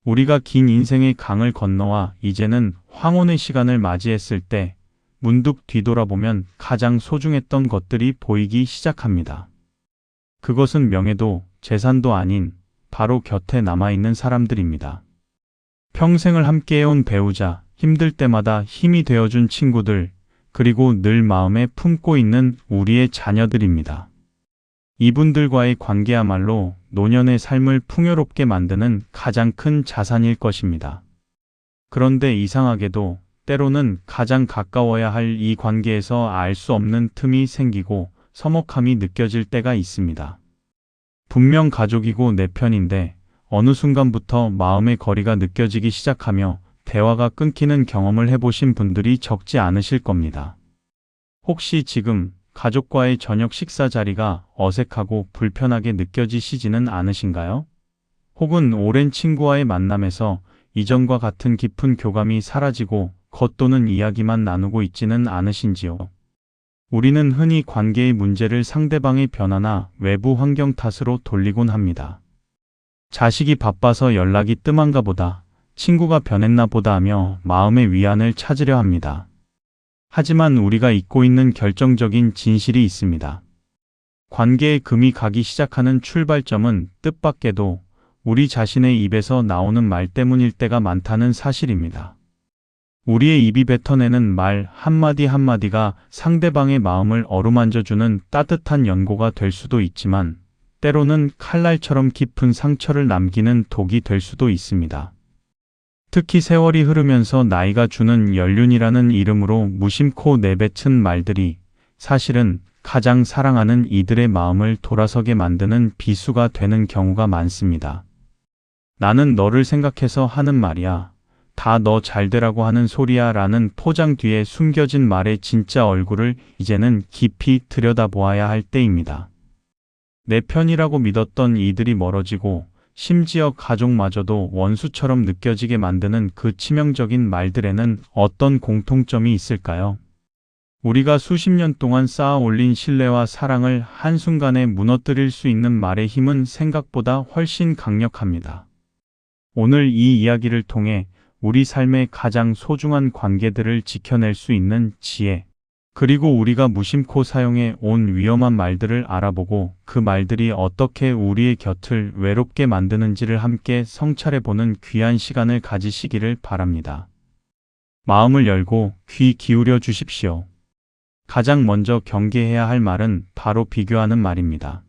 우리가 긴 인생의 강을 건너와 이제는 황혼의 시간을 맞이했을 때 문득 뒤돌아보면 가장 소중했던 것들이 보이기 시작합니다. 그것은 명예도 재산도 아닌 바로 곁에 남아있는 사람들입니다. 평생을 함께해온 배우자, 힘들 때마다 힘이 되어준 친구들, 그리고 늘 마음에 품고 있는 우리의 자녀들입니다. 이분들과의 관계야말로 노년의 삶을 풍요롭게 만드는 가장 큰 자산일 것입니다. 그런데 이상하게도 때로는 가장 가까워야 할 이 관계에서 알 수 없는 틈이 생기고 서먹함이 느껴질 때가 있습니다. 분명 가족이고 내 편인데 어느 순간부터 마음의 거리가 느껴지기 시작하며 대화가 끊기는 경험을 해보신 분들이 적지 않으실 겁니다. 혹시 지금 가족과의 저녁 식사 자리가 어색하고 불편하게 느껴지시지는 않으신가요? 혹은 오랜 친구와의 만남에서 이전과 같은 깊은 교감이 사라지고 겉도는 이야기만 나누고 있지는 않으신지요? 우리는 흔히 관계의 문제를 상대방의 변화나 외부 환경 탓으로 돌리곤 합니다. 자식이 바빠서 연락이 뜸한가 보다, 친구가 변했나 보다 하며 마음의 위안을 찾으려 합니다. 하지만 우리가 잊고 있는 결정적인 진실이 있습니다. 관계에 금이 가기 시작하는 출발점은 뜻밖에도 우리 자신의 입에서 나오는 말 때문일 때가 많다는 사실입니다. 우리의 입이 뱉어내는 말 한마디 한마디가 상대방의 마음을 어루만져주는 따뜻한 연고가 될 수도 있지만 때로는 칼날처럼 깊은 상처를 남기는 독이 될 수도 있습니다. 특히 세월이 흐르면서 나이가 주는 연륜이라는 이름으로 무심코 내뱉은 말들이 사실은 가장 사랑하는 이들의 마음을 돌아서게 만드는 비수가 되는 경우가 많습니다. 나는 너를 생각해서 하는 말이야. 다 너 잘되라고 하는 소리야 라는 포장 뒤에 숨겨진 말의 진짜 얼굴을 이제는 깊이 들여다보아야 할 때입니다. 내 편이라고 믿었던 이들이 멀어지고 심지어 가족마저도 원수처럼 느껴지게 만드는 그 치명적인 말들에는 어떤 공통점이 있을까요? 우리가 수십 년 동안 쌓아 올린 신뢰와 사랑을 한순간에 무너뜨릴 수 있는 말의 힘은 생각보다 훨씬 강력합니다. 오늘 이 이야기를 통해 우리 삶의 가장 소중한 관계들을 지켜낼 수 있는 지혜, 그리고 우리가 무심코 사용해 온 위험한 말들을 알아보고 그 말들이 어떻게 우리의 곁을 외롭게 만드는지를 함께 성찰해보는 귀한 시간을 가지시기를 바랍니다. 마음을 열고 귀 기울여 주십시오. 가장 먼저 경계해야 할 말은 바로 비교하는 말입니다.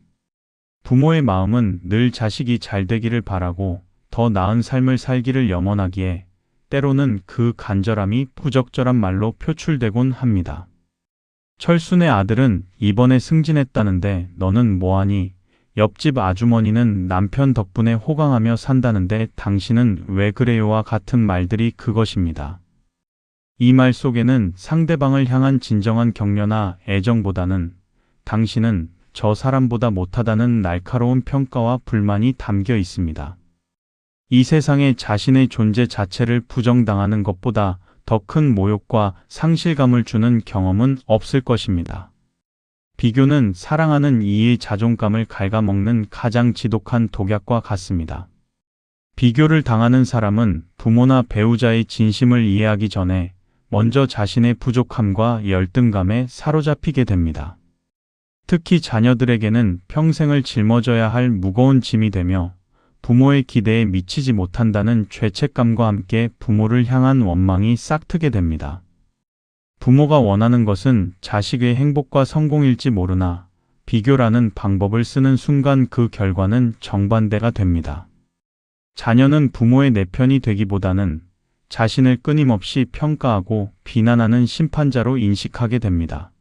부모의 마음은 늘 자식이 잘 되기를 바라고 더 나은 삶을 살기를 염원하기에 때로는 그 간절함이 부적절한 말로 표출되곤 합니다. 철순의 아들은 이번에 승진했다는데 너는 뭐하니? 옆집 아주머니는 남편 덕분에 호강하며 산다는데 당신은 왜 그래요와 같은 말들이 그것입니다. 이 말 속에는 상대방을 향한 진정한 격려나 애정보다는 당신은 저 사람보다 못하다는 날카로운 평가와 불만이 담겨 있습니다. 이 세상에 자신의 존재 자체를 부정당하는 것보다 더 큰 모욕과 상실감을 주는 경험은 없을 것입니다. 비교는 사랑하는 이의 자존감을 갉아먹는 가장 지독한 독약과 같습니다. 비교를 당하는 사람은 부모나 배우자의 진심을 이해하기 전에 먼저 자신의 부족함과 열등감에 사로잡히게 됩니다. 특히 자녀들에게는 평생을 짊어져야 할 무거운 짐이 되며 부모의 기대에 미치지 못한다는 죄책감과 함께 부모를 향한 원망이 싹트게 됩니다. 부모가 원하는 것은 자식의 행복과 성공일지 모르나 비교라는 방법을 쓰는 순간 그 결과는 정반대가 됩니다. 자녀는 부모의 내 편이 되기보다는 자신을 끊임없이 평가하고 비난하는 심판자로 인식하게 됩니다.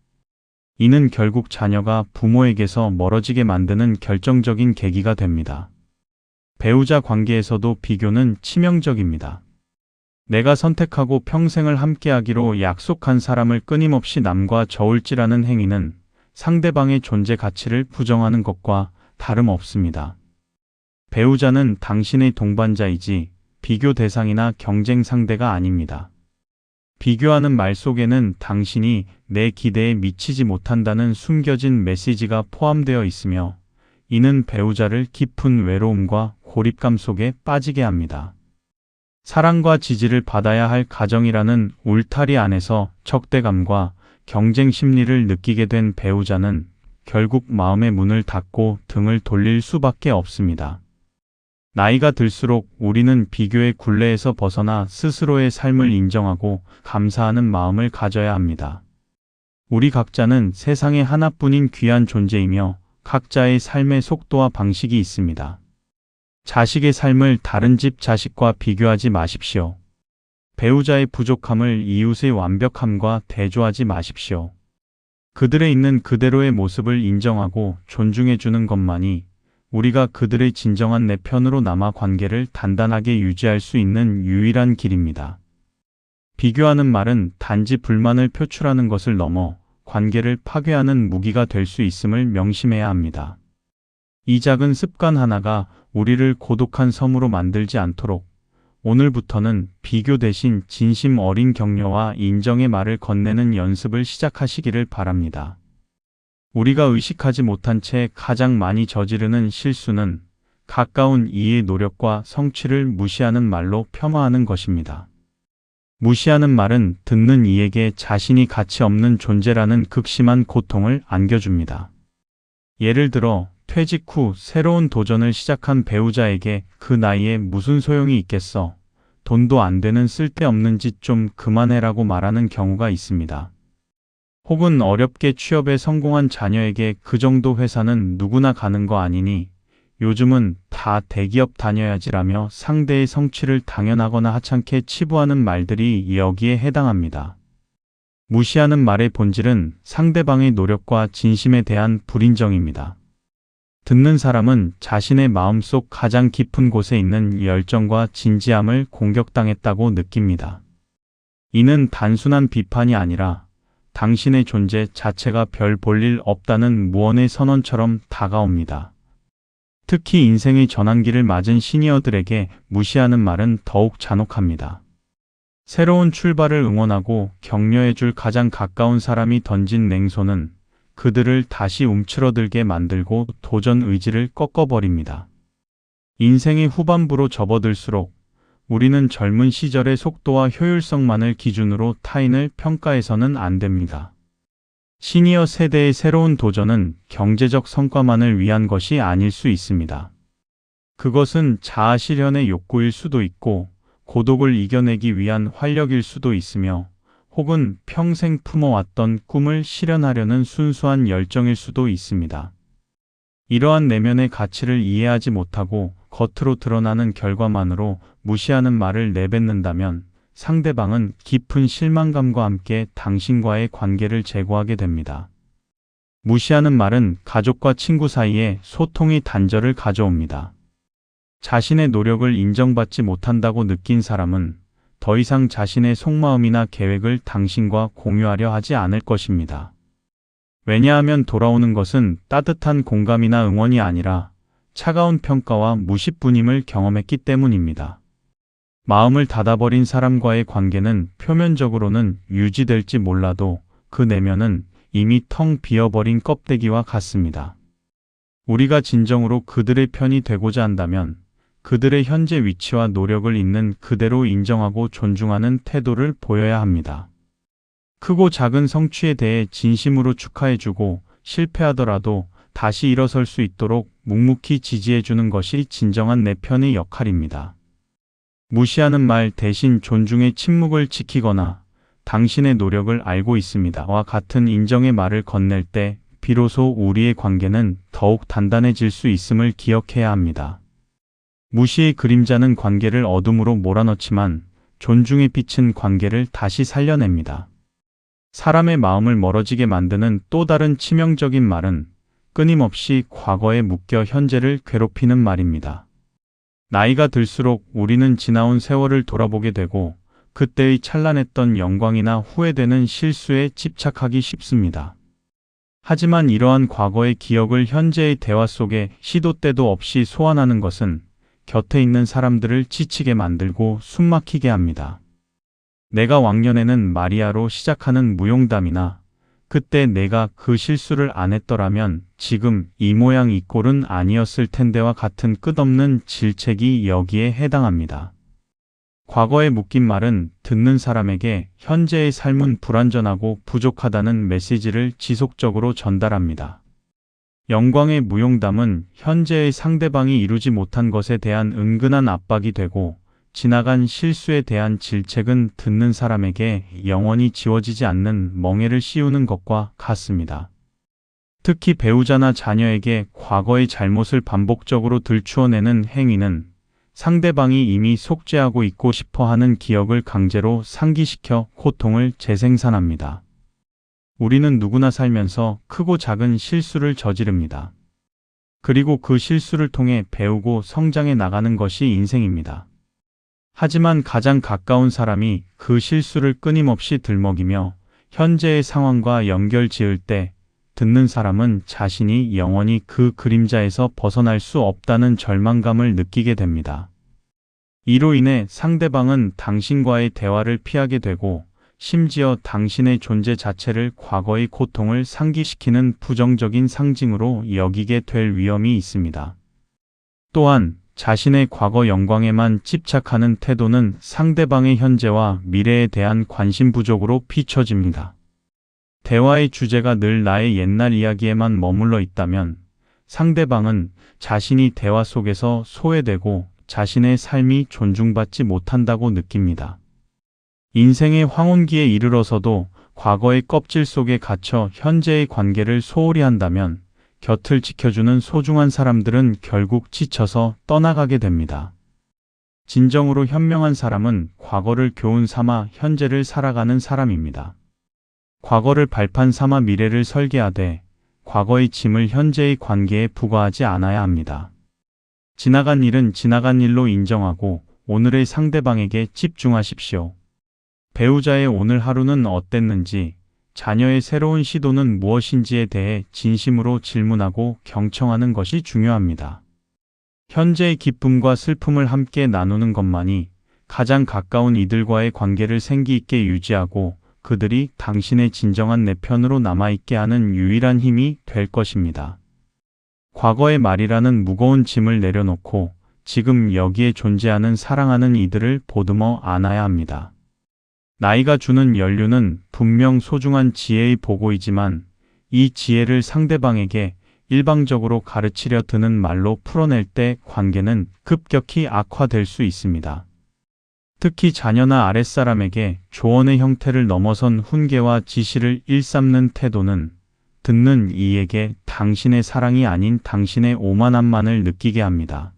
이는 결국 자녀가 부모에게서 멀어지게 만드는 결정적인 계기가 됩니다. 배우자 관계에서도 비교는 치명적입니다. 내가 선택하고 평생을 함께하기로 약속한 사람을 끊임없이 남과 저울질하는 행위는 상대방의 존재 가치를 부정하는 것과 다름없습니다. 배우자는 당신의 동반자이지 비교 대상이나 경쟁 상대가 아닙니다. 비교하는 말 속에는 당신이 내 기대에 미치지 못한다는 숨겨진 메시지가 포함되어 있으며 이는 배우자를 깊은 외로움과 고립감 속에 빠지게 합니다. 사랑과 지지를 받아야 할 가정이라는 울타리 안에서 적대감과 경쟁 심리를 느끼게 된 배우자는 결국 마음의 문을 닫고 등을 돌릴 수밖에 없습니다. 나이가 들수록 우리는 비교의 굴레에서 벗어나 스스로의 삶을 인정하고 감사하는 마음을 가져야 합니다. 우리 각자는 세상에 하나뿐인 귀한 존재이며 각자의 삶의 속도와 방식이 있습니다. 자식의 삶을 다른 집 자식과 비교하지 마십시오. 배우자의 부족함을 이웃의 완벽함과 대조하지 마십시오. 그들의 있는 그대로의 모습을 인정하고 존중해 주는 것만이 우리가 그들의 진정한 내 편으로 남아 관계를 단단하게 유지할 수 있는 유일한 길입니다. 비교하는 말은 단지 불만을 표출하는 것을 넘어 관계를 파괴하는 무기가 될 수 있음을 명심해야 합니다. 이 작은 습관 하나가 우리를 고독한 섬으로 만들지 않도록 오늘부터는 비교 대신 진심 어린 격려와 인정의 말을 건네는 연습을 시작하시기를 바랍니다. 우리가 의식하지 못한 채 가장 많이 저지르는 실수는 가까운 이의 노력과 성취를 무시하는 말로 폄하하는 것입니다. 무시하는 말은 듣는 이에게 자신이 가치 없는 존재라는 극심한 고통을 안겨줍니다. 예를 들어 퇴직 후 새로운 도전을 시작한 배우자에게 그 나이에 무슨 소용이 있겠어. 돈도 안 되는 쓸데없는 짓 좀 그만해라고 말하는 경우가 있습니다. 혹은 어렵게 취업에 성공한 자녀에게 그 정도 회사는 누구나 가는 거 아니니 요즘은 다 대기업 다녀야지라며 상대의 성취를 당연하거나 하찮게 치부하는 말들이 여기에 해당합니다. 무시하는 말의 본질은 상대방의 노력과 진심에 대한 불인정입니다. 듣는 사람은 자신의 마음속 가장 깊은 곳에 있는 열정과 진지함을 공격당했다고 느낍니다. 이는 단순한 비판이 아니라 당신의 존재 자체가 별 볼 일 없다는 무언의 선언처럼 다가옵니다. 특히 인생의 전환기를 맞은 시니어들에게 무시하는 말은 더욱 잔혹합니다. 새로운 출발을 응원하고 격려해줄 가장 가까운 사람이 던진 냉소는 그들을 다시 움츠러들게 만들고 도전 의지를 꺾어버립니다. 인생의 후반부로 접어들수록 우리는 젊은 시절의 속도와 효율성만을 기준으로 타인을 평가해서는 안 됩니다. 시니어 세대의 새로운 도전은 경제적 성과만을 위한 것이 아닐 수 있습니다. 그것은 자아 실현의 욕구일 수도 있고 고독을 이겨내기 위한 활력일 수도 있으며 혹은 평생 품어왔던 꿈을 실현하려는 순수한 열정일 수도 있습니다. 이러한 내면의 가치를 이해하지 못하고 겉으로 드러나는 결과만으로 무시하는 말을 내뱉는다면 상대방은 깊은 실망감과 함께 당신과의 관계를 제고하게 됩니다. 무시하는 말은 가족과 친구 사이에 소통의 단절을 가져옵니다. 자신의 노력을 인정받지 못한다고 느낀 사람은 더 이상 자신의 속마음이나 계획을 당신과 공유하려 하지 않을 것입니다. 왜냐하면 돌아오는 것은 따뜻한 공감이나 응원이 아니라 차가운 평가와 무시뿐임을 경험했기 때문입니다. 마음을 닫아버린 사람과의 관계는 표면적으로는 유지될지 몰라도 그 내면은 이미 텅 비어버린 껍데기와 같습니다. 우리가 진정으로 그들의 편이 되고자 한다면 그들의 현재 위치와 노력을 있는 그대로 인정하고 존중하는 태도를 보여야 합니다. 크고 작은 성취에 대해 진심으로 축하해주고 실패하더라도 다시 일어설 수 있도록 묵묵히 지지해주는 것이 진정한 내 편의 역할입니다. 무시하는 말 대신 존중의 침묵을 지키거나 당신의 노력을 알고 있습니다와 같은 인정의 말을 건넬 때 비로소 우리의 관계는 더욱 단단해질 수 있음을 기억해야 합니다. 무시의 그림자는 관계를 어둠으로 몰아넣지만 존중의 빛은 관계를 다시 살려냅니다. 사람의 마음을 멀어지게 만드는 또 다른 치명적인 말은 끊임없이 과거에 묶여 현재를 괴롭히는 말입니다. 나이가 들수록 우리는 지나온 세월을 돌아보게 되고 그때의 찬란했던 영광이나 후회되는 실수에 집착하기 쉽습니다. 하지만 이러한 과거의 기억을 현재의 대화 속에 시도 때도 없이 소환하는 것은 곁에 있는 사람들을 지치게 만들고 숨막히게 합니다. 내가 왕년에는 마리아로 시작하는 무용담이나 그때 내가 그 실수를 안 했더라면 지금 이 모양 이 꼴은 아니었을 텐데와 같은 끝없는 질책이 여기에 해당합니다. 과거에 묶인 말은 듣는 사람에게 현재의 삶은 불완전하고 부족하다는 메시지를 지속적으로 전달합니다. 영광의 무용담은 현재의 상대방이 이루지 못한 것에 대한 은근한 압박이 되고, 지나간 실수에 대한 질책은 듣는 사람에게 영원히 지워지지 않는 멍해를 씌우는 것과 같습니다. 특히 배우자나 자녀에게 과거의 잘못을 반복적으로 들추어내는 행위는 상대방이 이미 속죄하고 있고 싶어 하는 기억을 강제로 상기시켜 고통을 재생산합니다. 우리는 누구나 살면서 크고 작은 실수를 저지릅니다. 그리고 그 실수를 통해 배우고 성장해 나가는 것이 인생입니다. 하지만 가장 가까운 사람이 그 실수를 끊임없이 들먹이며 현재의 상황과 연결 지을 때 듣는 사람은 자신이 영원히 그 그림자에서 벗어날 수 없다는 절망감을 느끼게 됩니다. 이로 인해 상대방은 당신과의 대화를 피하게 되고, 심지어 당신의 존재 자체를 과거의 고통을 상기시키는 부정적인 상징으로 여기게 될 위험이 있습니다. 또한 자신의 과거 영광에만 집착하는 태도는 상대방의 현재와 미래에 대한 관심 부족으로 비춰집니다. 대화의 주제가 늘 나의 옛날 이야기에만 머물러 있다면 상대방은 자신이 대화 속에서 소외되고 자신의 삶이 존중받지 못한다고 느낍니다. 인생의 황혼기에 이르러서도 과거의 껍질 속에 갇혀 현재의 관계를 소홀히 한다면 곁을 지켜주는 소중한 사람들은 결국 지쳐서 떠나가게 됩니다. 진정으로 현명한 사람은 과거를 교훈 삼아 현재를 살아가는 사람입니다. 과거를 발판 삼아 미래를 설계하되 과거의 짐을 현재의 관계에 부과하지 않아야 합니다. 지나간 일은 지나간 일로 인정하고 오늘의 상대방에게 집중하십시오. 배우자의 오늘 하루는 어땠는지, 자녀의 새로운 시도는 무엇인지에 대해 진심으로 질문하고 경청하는 것이 중요합니다. 현재의 기쁨과 슬픔을 함께 나누는 것만이 가장 가까운 이들과의 관계를 생기 있게 유지하고 그들이 당신의 진정한 내 편으로 남아있게 하는 유일한 힘이 될 것입니다. 과거의 말이라는 무거운 짐을 내려놓고 지금 여기에 존재하는 사랑하는 이들을 보듬어 안아야 합니다. 나이가 주는 연륜은 분명 소중한 지혜의 보고이지만 이 지혜를 상대방에게 일방적으로 가르치려 드는 말로 풀어낼 때 관계는 급격히 악화될 수 있습니다. 특히 자녀나 아랫사람에게 조언의 형태를 넘어선 훈계와 지시를 일삼는 태도는 듣는 이에게 당신의 사랑이 아닌 당신의 오만함만을 느끼게 합니다.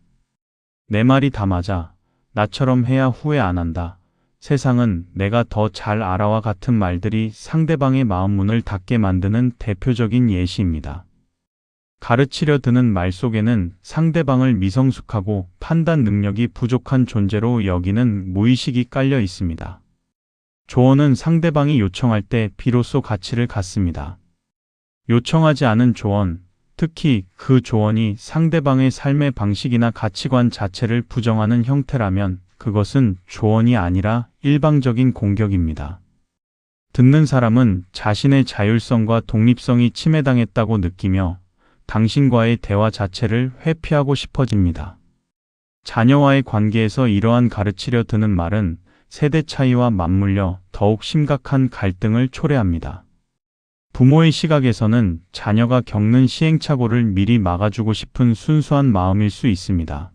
내 말이 다 맞아. 나처럼 해야 후회 안 한다. 세상은 내가 더 잘 알아와 같은 말들이 상대방의 마음 문을 닫게 만드는 대표적인 예시입니다. 가르치려 드는 말 속에는 상대방을 미성숙하고 판단 능력이 부족한 존재로 여기는 무의식이 깔려 있습니다. 조언은 상대방이 요청할 때 비로소 가치를 갖습니다. 요청하지 않은 조언, 특히 그 조언이 상대방의 삶의 방식이나 가치관 자체를 부정하는 형태라면 그것은 조언이 아니라 일방적인 공격입니다. 듣는 사람은 자신의 자율성과 독립성이 침해당했다고 느끼며 당신과의 대화 자체를 회피하고 싶어집니다. 자녀와의 관계에서 이러한 가르치려 드는 말은 세대 차이와 맞물려 더욱 심각한 갈등을 초래합니다. 부모의 시각에서는 자녀가 겪는 시행착오를 미리 막아주고 싶은 순수한 마음일 수 있습니다.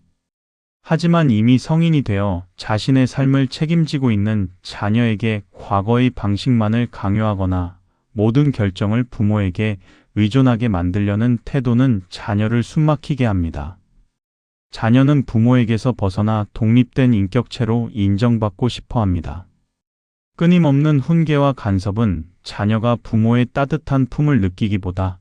하지만 이미 성인이 되어 자신의 삶을 책임지고 있는 자녀에게 과거의 방식만을 강요하거나 모든 결정을 부모에게 의존하게 만들려는 태도는 자녀를 숨막히게 합니다. 자녀는 부모에게서 벗어나 독립된 인격체로 인정받고 싶어 합니다. 끊임없는 훈계와 간섭은 자녀가 부모의 따뜻한 품을 느끼기보다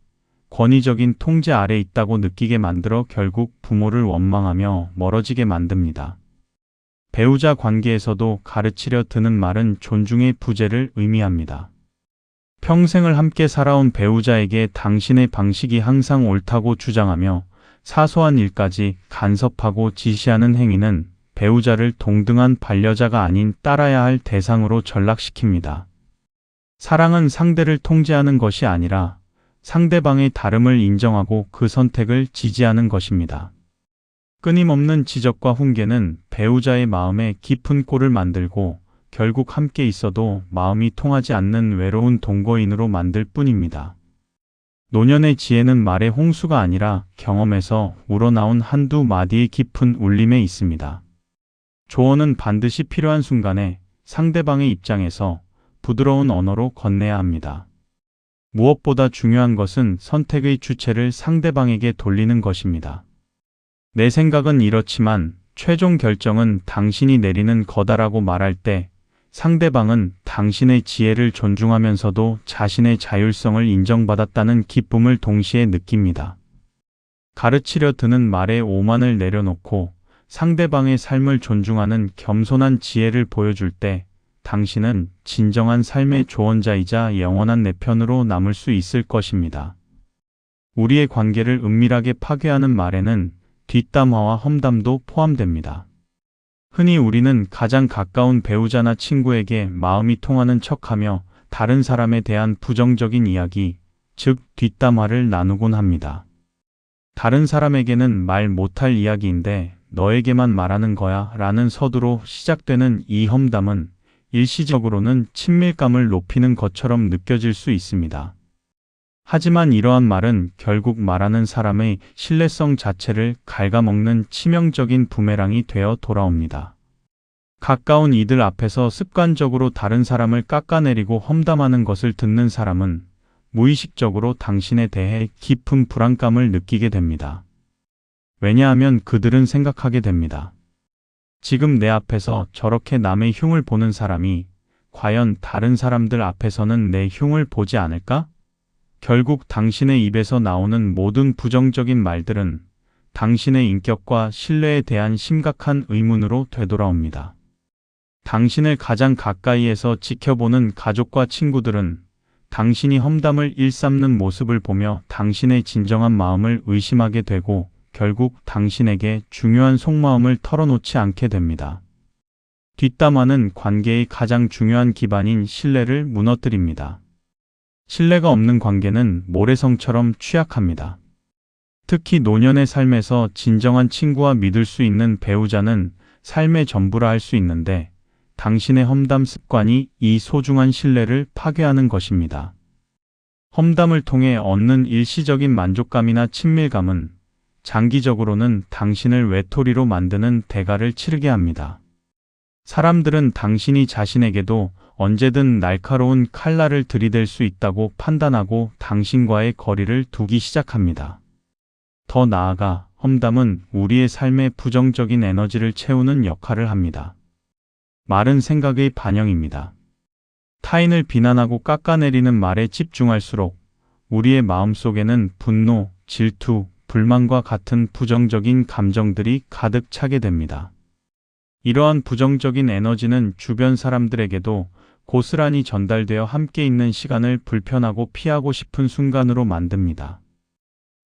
권위적인 통제 아래 있다고 느끼게 만들어 결국 부모를 원망하며 멀어지게 만듭니다. 배우자 관계에서도 가르치려 드는 말은 존중의 부재를 의미합니다. 평생을 함께 살아온 배우자에게 당신의 방식이 항상 옳다고 주장하며 사소한 일까지 간섭하고 지시하는 행위는 배우자를 동등한 반려자가 아닌 따라야 할 대상으로 전락시킵니다. 사랑은 상대를 통제하는 것이 아니라 상대방의 다름을 인정하고 그 선택을 지지하는 것입니다. 끊임없는 지적과 훈계는 배우자의 마음에 깊은 골을 만들고 결국 함께 있어도 마음이 통하지 않는 외로운 동거인으로 만들 뿐입니다. 노년의 지혜는 말의 홍수가 아니라 경험에서 우러나온 한두 마디의 깊은 울림에 있습니다. 조언은 반드시 필요한 순간에 상대방의 입장에서 부드러운 언어로 건네야 합니다. 무엇보다 중요한 것은 선택의 주체를 상대방에게 돌리는 것입니다. 내 생각은 이렇지만 최종 결정은 당신이 내리는 거다라고 말할 때 상대방은 당신의 지혜를 존중하면서도 자신의 자율성을 인정받았다는 기쁨을 동시에 느낍니다. 가르치려 드는 말에 오만을 내려놓고 상대방의 삶을 존중하는 겸손한 지혜를 보여줄 때 당신은 진정한 삶의 조언자이자 영원한 내 편으로 남을 수 있을 것입니다. 우리의 관계를 은밀하게 파괴하는 말에는 뒷담화와 험담도 포함됩니다. 흔히 우리는 가장 가까운 배우자나 친구에게 마음이 통하는 척하며 다른 사람에 대한 부정적인 이야기, 즉 뒷담화를 나누곤 합니다. 다른 사람에게는 말 못할 이야기인데 너에게만 말하는 거야 라는 서두로 시작되는 이 험담은 일시적으로는 친밀감을 높이는 것처럼 느껴질 수 있습니다. 하지만 이러한 말은 결국 말하는 사람의 신뢰성 자체를 갉아먹는 치명적인 부메랑이 되어 돌아옵니다. 가까운 이들 앞에서 습관적으로 다른 사람을 깎아내리고 험담하는 것을 듣는 사람은 무의식적으로 당신에 대해 깊은 불안감을 느끼게 됩니다. 왜냐하면 그들은 생각하게 됩니다. 지금 내 앞에서 저렇게 남의 흉을 보는 사람이 과연 다른 사람들 앞에서는 내 흉을 보지 않을까? 결국 당신의 입에서 나오는 모든 부정적인 말들은 당신의 인격과 신뢰에 대한 심각한 의문으로 되돌아옵니다. 당신을 가장 가까이에서 지켜보는 가족과 친구들은 당신이 험담을 일삼는 모습을 보며 당신의 진정한 마음을 의심하게 되고 결국 당신에게 중요한 속마음을 털어놓지 않게 됩니다. 뒷담화는 관계의 가장 중요한 기반인 신뢰를 무너뜨립니다. 신뢰가 없는 관계는 모래성처럼 취약합니다. 특히 노년의 삶에서 진정한 친구와 믿을 수 있는 배우자는 삶의 전부라 할 수 있는데 당신의 험담 습관이 이 소중한 신뢰를 파괴하는 것입니다. 험담을 통해 얻는 일시적인 만족감이나 친밀감은 장기적으로는 당신을 외톨이로 만드는 대가를 치르게 합니다. 사람들은 당신이 자신에게도 언제든 날카로운 칼날을 들이댈 수 있다고 판단하고 당신과의 거리를 두기 시작합니다. 더 나아가 험담은 우리의 삶의 부정적인 에너지를 채우는 역할을 합니다. 말은 생각의 반영입니다. 타인을 비난하고 깎아내리는 말에 집중할수록 우리의 마음속에는 분노, 질투, 불만과 같은 부정적인 감정들이 가득 차게 됩니다. 이러한 부정적인 에너지는 주변 사람들에게도 고스란히 전달되어 함께 있는 시간을 불편하고 피하고 싶은 순간으로 만듭니다.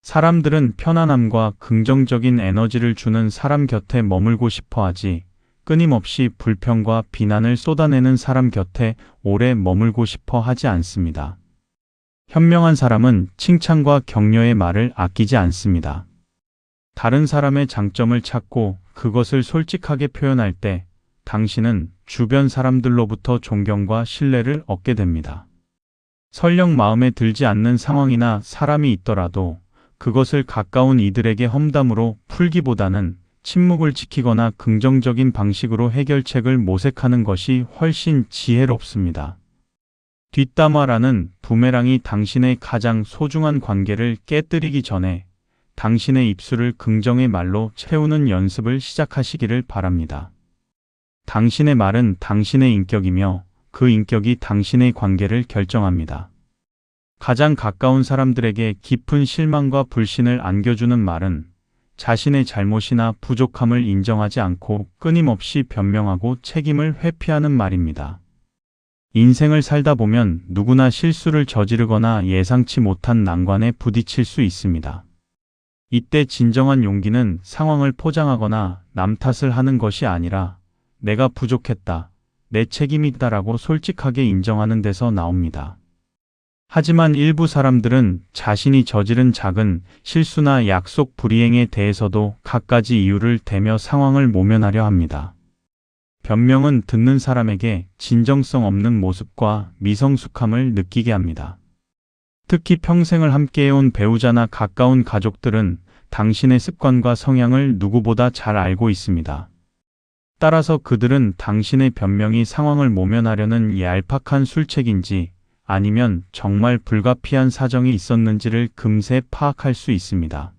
사람들은 편안함과 긍정적인 에너지를 주는 사람 곁에 머물고 싶어 하지 끊임없이 불평과 비난을 쏟아내는 사람 곁에 오래 머물고 싶어 하지 않습니다. 현명한 사람은 칭찬과 격려의 말을 아끼지 않습니다. 다른 사람의 장점을 찾고 그것을 솔직하게 표현할 때 당신은 주변 사람들로부터 존경과 신뢰를 얻게 됩니다. 설령 마음에 들지 않는 상황이나 사람이 있더라도 그것을 가까운 이들에게 험담으로 풀기보다는 침묵을 지키거나 긍정적인 방식으로 해결책을 모색하는 것이 훨씬 지혜롭습니다. 뒷담화라는 부메랑이 당신의 가장 소중한 관계를 깨뜨리기 전에 당신의 입술을 긍정의 말로 채우는 연습을 시작하시기를 바랍니다. 당신의 말은 당신의 인격이며 그 인격이 당신의 관계를 결정합니다. 가장 가까운 사람들에게 깊은 실망과 불신을 안겨주는 말은 자신의 잘못이나 부족함을 인정하지 않고 끊임없이 변명하고 책임을 회피하는 말입니다. 인생을 살다 보면 누구나 실수를 저지르거나 예상치 못한 난관에 부딪힐 수 있습니다. 이때 진정한 용기는 상황을 포장하거나 남 탓을 하는 것이 아니라 내가 부족했다, 내 책임이다라고 솔직하게 인정하는 데서 나옵니다. 하지만 일부 사람들은 자신이 저지른 작은 실수나 약속 불이행에 대해서도 갖가지 이유를 대며 상황을 모면하려 합니다. 변명은 듣는 사람에게 진정성 없는 모습과 미성숙함을 느끼게 합니다. 특히 평생을 함께해온 배우자나 가까운 가족들은 당신의 습관과 성향을 누구보다 잘 알고 있습니다. 따라서 그들은 당신의 변명이 상황을 모면하려는 얄팍한 술책인지 아니면 정말 불가피한 사정이 있었는지를 금세 파악할 수 있습니다.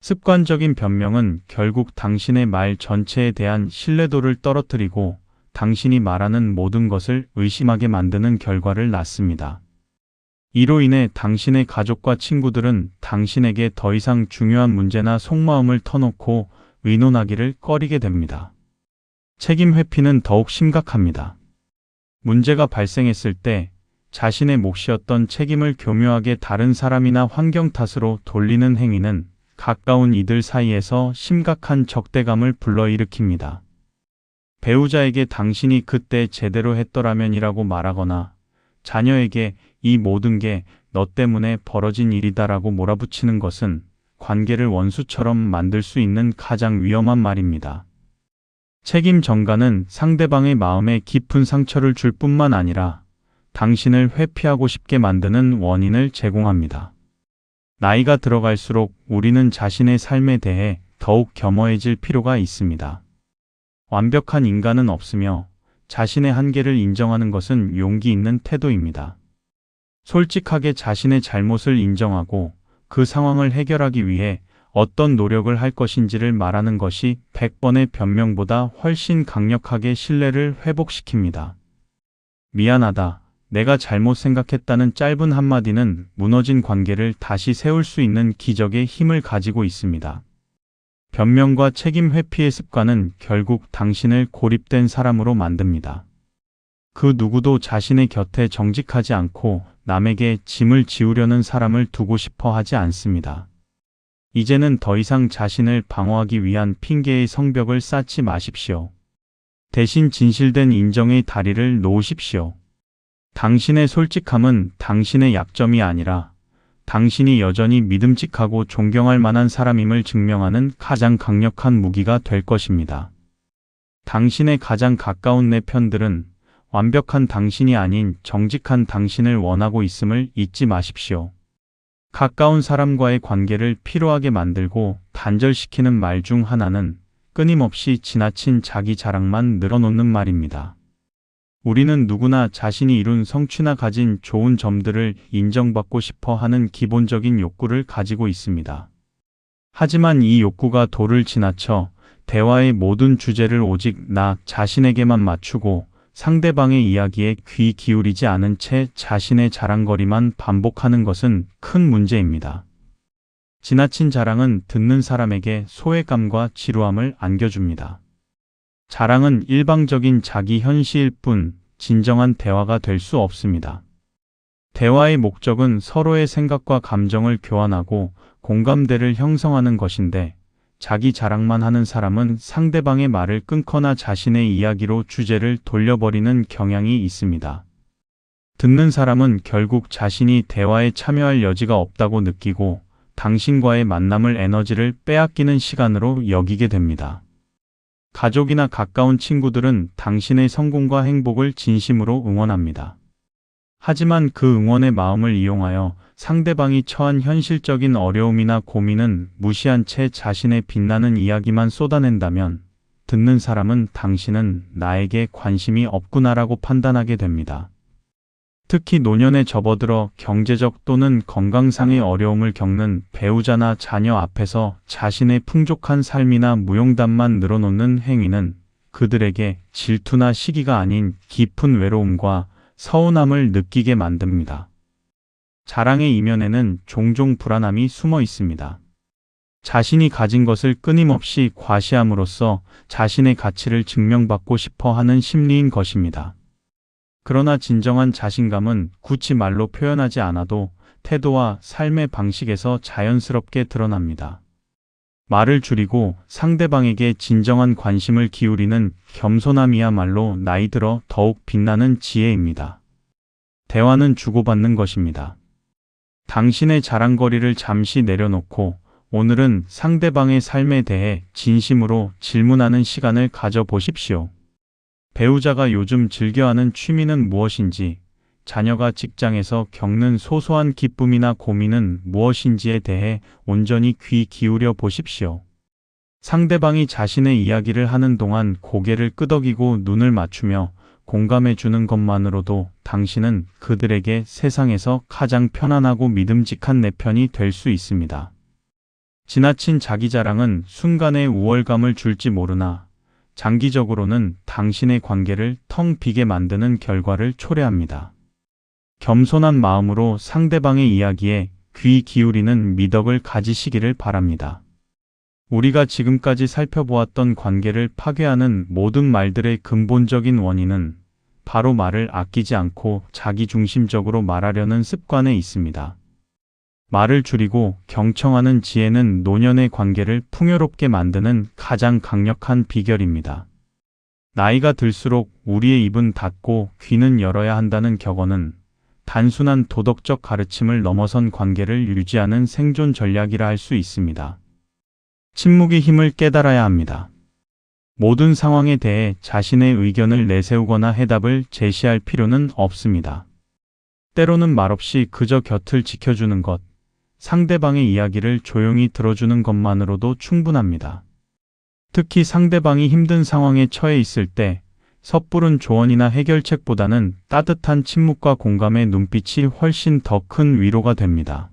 습관적인 변명은 결국 당신의 말 전체에 대한 신뢰도를 떨어뜨리고 당신이 말하는 모든 것을 의심하게 만드는 결과를 낳습니다. 이로 인해 당신의 가족과 친구들은 당신에게 더 이상 중요한 문제나 속마음을 터놓고 의논하기를 꺼리게 됩니다. 책임 회피는 더욱 심각합니다. 문제가 발생했을 때 자신의 몫이었던 책임을 교묘하게 다른 사람이나 환경 탓으로 돌리는 행위는 가까운 이들 사이에서 심각한 적대감을 불러일으킵니다. 배우자에게 당신이 그때 제대로 했더라면이라고 말하거나 자녀에게 이 모든 게 너 때문에 벌어진 일이다라고 몰아붙이는 것은 관계를 원수처럼 만들 수 있는 가장 위험한 말입니다. 책임 전가는 상대방의 마음에 깊은 상처를 줄 뿐만 아니라 당신을 회피하고 싶게 만드는 원인을 제공합니다. 나이가 들어갈수록 우리는 자신의 삶에 대해 더욱 겸허해질 필요가 있습니다. 완벽한 인간은 없으며 자신의 한계를 인정하는 것은 용기 있는 태도입니다. 솔직하게 자신의 잘못을 인정하고 그 상황을 해결하기 위해 어떤 노력을 할 것인지를 말하는 것이 100번의 변명보다 훨씬 강력하게 신뢰를 회복시킵니다. 미안하다. 내가 잘못 생각했다는 짧은 한마디는 무너진 관계를 다시 세울 수 있는 기적의 힘을 가지고 있습니다. 변명과 책임 회피의 습관은 결국 당신을 고립된 사람으로 만듭니다. 그 누구도 자신의 곁에 정직하지 않고 남에게 짐을 지우려는 사람을 두고 싶어 하지 않습니다. 이제는 더 이상 자신을 방어하기 위한 핑계의 성벽을 쌓지 마십시오. 대신 진실된 인정의 다리를 놓으십시오. 당신의 솔직함은 당신의 약점이 아니라 당신이 여전히 믿음직하고 존경할 만한 사람임을 증명하는 가장 강력한 무기가 될 것입니다. 당신의 가장 가까운 내 편들은 완벽한 당신이 아닌 정직한 당신을 원하고 있음을 잊지 마십시오. 가까운 사람과의 관계를 피로하게 만들고 단절시키는 말 중 하나는 끊임없이 지나친 자기 자랑만 늘어놓는 말입니다. 우리는 누구나 자신이 이룬 성취나 가진 좋은 점들을 인정받고 싶어 하는 기본적인 욕구를 가지고 있습니다. 하지만 이 욕구가 도를 지나쳐 대화의 모든 주제를 오직 나 자신에게만 맞추고 상대방의 이야기에 귀 기울이지 않은 채 자신의 자랑거리만 반복하는 것은 큰 문제입니다. 지나친 자랑은 듣는 사람에게 소외감과 지루함을 안겨줍니다. 자랑은 일방적인 자기 현시일 뿐 진정한 대화가 될 수 없습니다. 대화의 목적은 서로의 생각과 감정을 교환하고 공감대를 형성하는 것인데 자기 자랑만 하는 사람은 상대방의 말을 끊거나 자신의 이야기로 주제를 돌려버리는 경향이 있습니다. 듣는 사람은 결국 자신이 대화에 참여할 여지가 없다고 느끼고 당신과의 만남을 에너지를 빼앗기는 시간으로 여기게 됩니다. 가족이나 가까운 친구들은 당신의 성공과 행복을 진심으로 응원합니다. 하지만 그 응원의 마음을 이용하여 상대방이 처한 현실적인 어려움이나 고민은 무시한 채 자신의 빛나는 이야기만 쏟아낸다면 듣는 사람은 당신은 나에게 관심이 없구나라고 판단하게 됩니다. 특히 노년에 접어들어 경제적 또는 건강상의 어려움을 겪는 배우자나 자녀 앞에서 자신의 풍족한 삶이나 무용담만 늘어놓는 행위는 그들에게 질투나 시기가 아닌 깊은 외로움과 서운함을 느끼게 만듭니다. 자랑의 이면에는 종종 불안함이 숨어 있습니다. 자신이 가진 것을 끊임없이 과시함으로써 자신의 가치를 증명받고 싶어 하는 심리인 것입니다. 그러나 진정한 자신감은 굳이 말로 표현하지 않아도 태도와 삶의 방식에서 자연스럽게 드러납니다. 말을 줄이고 상대방에게 진정한 관심을 기울이는 겸손함이야말로 나이 들어 더욱 빛나는 지혜입니다. 대화는 주고받는 것입니다. 당신의 자랑거리를 잠시 내려놓고 오늘은 상대방의 삶에 대해 진심으로 질문하는 시간을 가져보십시오. 배우자가 요즘 즐겨하는 취미는 무엇인지, 자녀가 직장에서 겪는 소소한 기쁨이나 고민은 무엇인지에 대해 온전히 귀 기울여 보십시오. 상대방이 자신의 이야기를 하는 동안 고개를 끄덕이고 눈을 맞추며 공감해 주는 것만으로도 당신은 그들에게 세상에서 가장 편안하고 믿음직한 내 편이 될 수 있습니다. 지나친 자기 자랑은 순간의 우월감을 줄지 모르나 장기적으로는 당신의 관계를 텅 비게 만드는 결과를 초래합니다. 겸손한 마음으로 상대방의 이야기에 귀 기울이는 미덕을 가지시기를 바랍니다. 우리가 지금까지 살펴보았던 관계를 파괴하는 모든 말들의 근본적인 원인은 바로 말을 아끼지 않고 자기중심적으로 말하려는 습관에 있습니다. 말을 줄이고 경청하는 지혜는 노년의 관계를 풍요롭게 만드는 가장 강력한 비결입니다. 나이가 들수록 우리의 입은 닫고 귀는 열어야 한다는 격언은 단순한 도덕적 가르침을 넘어선 관계를 유지하는 생존 전략이라 할 수 있습니다. 침묵의 힘을 깨달아야 합니다. 모든 상황에 대해 자신의 의견을 내세우거나 해답을 제시할 필요는 없습니다. 때로는 말없이 그저 곁을 지켜주는 것, 상대방의 이야기를 조용히 들어주는 것만으로도 충분합니다. 특히 상대방이 힘든 상황에 처해 있을 때 섣부른 조언이나 해결책보다는 따뜻한 침묵과 공감의 눈빛이 훨씬 더 큰 위로가 됩니다.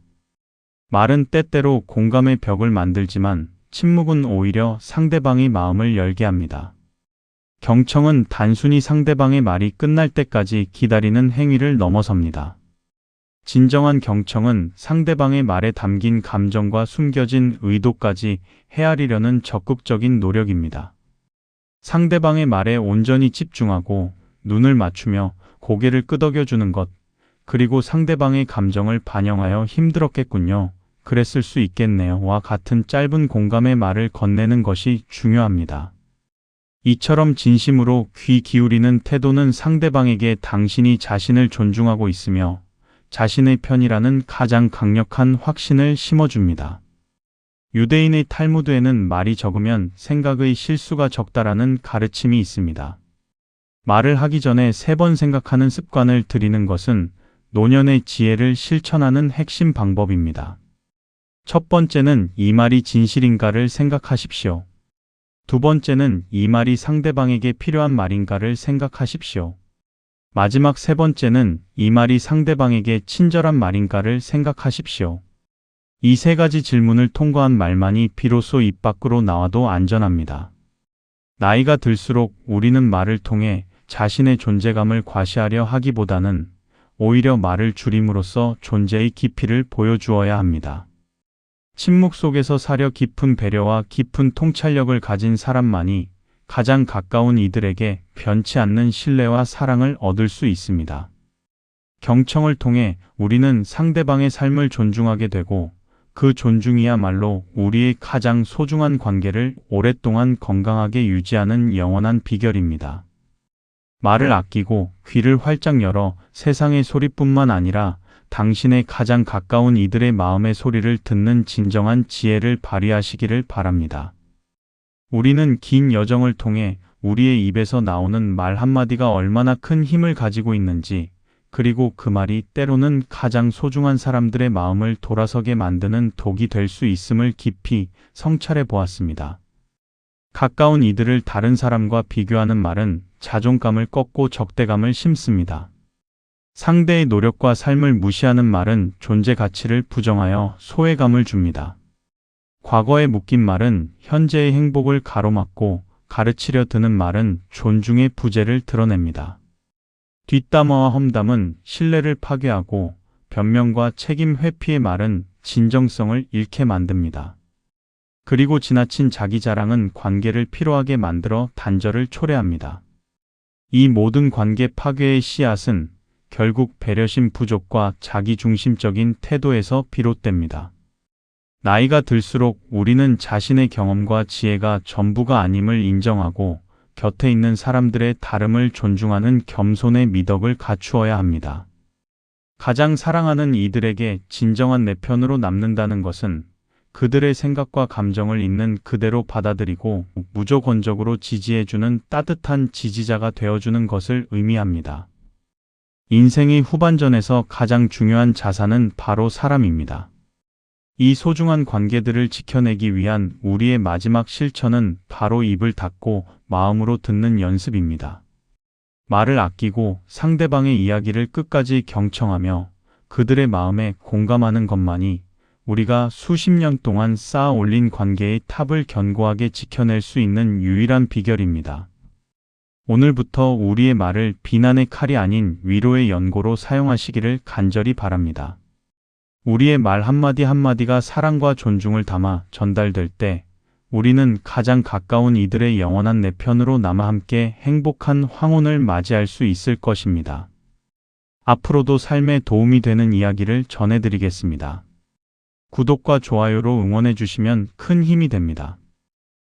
말은 때때로 공감의 벽을 만들지만 침묵은 오히려 상대방의 마음을 열게 합니다. 경청은 단순히 상대방의 말이 끝날 때까지 기다리는 행위를 넘어섭니다. 진정한 경청은 상대방의 말에 담긴 감정과 숨겨진 의도까지 헤아리려는 적극적인 노력입니다. 상대방의 말에 온전히 집중하고 눈을 맞추며 고개를 끄덕여주는 것, 그리고 상대방의 감정을 반영하여 힘들었겠군요. 그랬을 수 있겠네요.와 같은 짧은 공감의 말을 건네는 것이 중요합니다. 이처럼 진심으로 귀 기울이는 태도는 상대방에게 당신이 자신을 존중하고 있으며 자신의 편이라는 가장 강력한 확신을 심어줍니다. 유대인의 탈무드에는 말이 적으면 생각의 실수가 적다라는 가르침이 있습니다. 말을 하기 전에 3번 생각하는 습관을 들이는 것은 노년의 지혜를 실천하는 핵심 방법입니다. 첫 번째는 이 말이 진실인가를 생각하십시오. 두 번째는 이 말이 상대방에게 필요한 말인가를 생각하십시오. 마지막 3번째는 이 말이 상대방에게 친절한 말인가를 생각하십시오. 이 3가지 질문을 통과한 말만이 비로소 입 밖으로 나와도 안전합니다. 나이가 들수록 우리는 말을 통해 자신의 존재감을 과시하려 하기보다는 오히려 말을 줄임으로써 존재의 깊이를 보여주어야 합니다. 침묵 속에서 사려 깊은 배려와 깊은 통찰력을 가진 사람만이 가장 가까운 이들에게 변치 않는 신뢰와 사랑을 얻을 수 있습니다. 경청을 통해 우리는 상대방의 삶을 존중하게 되고 그 존중이야말로 우리의 가장 소중한 관계를 오랫동안 건강하게 유지하는 영원한 비결입니다. 말을 아끼고 귀를 활짝 열어 세상의 소리뿐만 아니라 당신의 가장 가까운 이들의 마음의 소리를 듣는 진정한 지혜를 발휘하시기를 바랍니다. 우리는 긴 여정을 통해 우리의 입에서 나오는 말 한마디가 얼마나 큰 힘을 가지고 있는지, 그리고 그 말이 때로는 가장 소중한 사람들의 마음을 돌아서게 만드는 독이 될 수 있음을 깊이 성찰해 보았습니다. 가까운 이들을 다른 사람과 비교하는 말은 자존감을 꺾고 적대감을 심습니다. 상대의 노력과 삶을 무시하는 말은 존재 가치를 부정하여 소외감을 줍니다. 과거에 묶인 말은 현재의 행복을 가로막고 가르치려 드는 말은 존중의 부재를 드러냅니다. 뒷담화와 험담은 신뢰를 파괴하고 변명과 책임 회피의 말은 진정성을 잃게 만듭니다. 그리고 지나친 자기 자랑은 관계를 피로하게 만들어 단절을 초래합니다. 이 모든 관계 파괴의 씨앗은 결국 배려심 부족과 자기중심적인 태도에서 비롯됩니다. 나이가 들수록 우리는 자신의 경험과 지혜가 전부가 아님을 인정하고 곁에 있는 사람들의 다름을 존중하는 겸손의 미덕을 갖추어야 합니다. 가장 사랑하는 이들에게 진정한 내 편으로 남는다는 것은 그들의 생각과 감정을 있는 그대로 받아들이고 무조건적으로 지지해주는 따뜻한 지지자가 되어주는 것을 의미합니다. 인생의 후반전에서 가장 중요한 자산은 바로 사람입니다. 이 소중한 관계들을 지켜내기 위한 우리의 마지막 실천은 바로 입을 닫고 마음으로 듣는 연습입니다. 말을 아끼고 상대방의 이야기를 끝까지 경청하며 그들의 마음에 공감하는 것만이 우리가 수십 년 동안 쌓아 올린 관계의 탑을 견고하게 지켜낼 수 있는 유일한 비결입니다. 오늘부터 우리의 말을 비난의 칼이 아닌 위로의 연고로 사용하시기를 간절히 바랍니다. 우리의 말 한마디 한마디가 사랑과 존중을 담아 전달될 때 우리는 가장 가까운 이들의 영원한 내 편으로 남아 함께 행복한 황혼을 맞이할 수 있을 것입니다. 앞으로도 삶에 도움이 되는 이야기를 전해드리겠습니다. 구독과 좋아요로 응원해 주시면 큰 힘이 됩니다.